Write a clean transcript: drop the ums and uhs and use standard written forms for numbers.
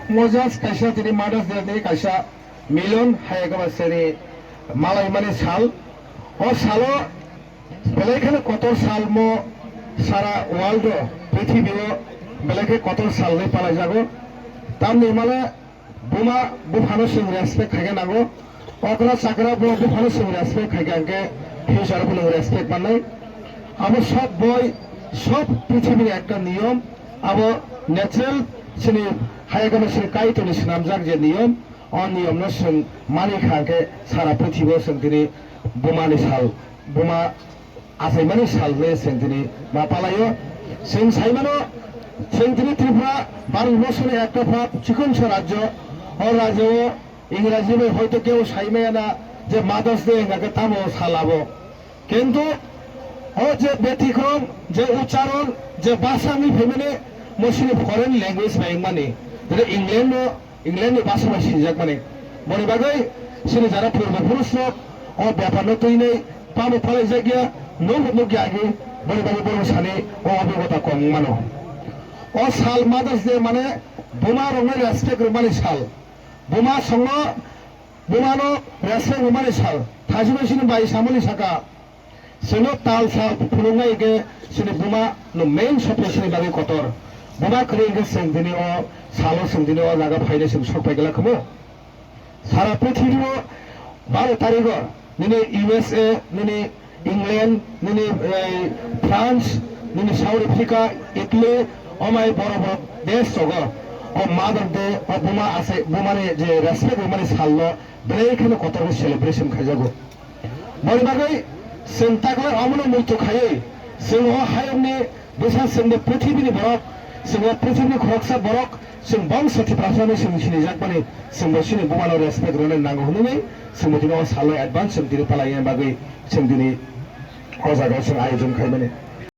Moses kaisa tini Mother's Day tini kaisa milon hayagama seni malai mani sal o salo বেলাইখানে কত সাল মো সারা world পৃথিবীও বেলাইকে কত সাল নেই পালাই যাবো তার নির্মাণে বোমা বুফানো সিং রেসপেক্ট খাইগে নাগো অকরা চাকরা বুফানো সিং রেসপেক্ট খাইগে আগে ফিউচার কোনো রেসপেক্ট বানাই আবার সব বই সব পৃথিবীর একটা নিয়ম আবার ন্যাচারাল সিনি হাইগামে সিনি কাইতনি সিনামজাক যে নিয়ম অনিয়ম ন সিং মানি খাকে সারা পৃথিবীও সিং তিনি বোমানি সাল বোমা आसाइमानि सालने सेंटिनि मा पालायो सें साइमानो सेंटिनि त्रिपुरा भारतबर्षनि একটা ভাব চিকনছ রাজ্য ও রাজ্য ইংরেজি में হয়তো কেউ সাইমায়ানা যে মাদার্স ডে এঙ্গাকে তামো সালাবো কিন্তু ও যে ব্যতিক্রম যে উচ্চারণ যে ভাষানি ফেমিনে মসিনি ফরেন ল্যাঙ্গুয়েজ বাই মানে যে ইংল্যান্ড ভাষা বাই সিজাক মানে বনি বাগৈ সিনি যারা পূর্বপুরুষ ও ব্যাপার তৈনে পামো ফলে জায়গা নৌকি আগে বলে বাবু বড় সালে ও অভিজ্ঞতা কম মানো ও সাল মাদার্স ডে মানে বোমা রঙের রেসপেক্ট মানে সাল বোমা সঙ্গ বোমানো রেসপেক্ট মানে সাল থাজিমেশিনি বাই সামলি সাকা সেনো তাল সাল ফুলুঙ্গাই গে সিনি বোমা নো মেইন সপ্লেশনি বাগে কতর বোমা করে গে সেংদিনি ও সালো সেংদিনি ও জায়গা ফাইলে সিং সপাই গেলা খমো সারা পৃথিবীও 12 তারিখ নিনে ইউএসএ নিনে इंग्लैंड निनी फ्रांस निनी साउथ अफ्रीका इटली अमाय बड़ बड़ देश जगो और मादार डे और बोमा आसे बोमाने जे रेसपेक्ट बोमाने सालनो बेलेखाने कतरबो सेलिब्रेशन खाइजागो बनि बागै जों तागला अमनो मुलतु खायै जों हायमनि बेसा जोंनि पृथ्वीनि बरक जों पृथ्वीनि खरकसा बरक जों बंसति प्रासानि जों सिनिजाक माने जों बसिनि बोमानो रेसपेक्ट रोने नांगौ होननै जों दिनै सालो एडभान्स जों दिनै पालायनि बागै जों दिनै अजागाव जों आयोजन खालामो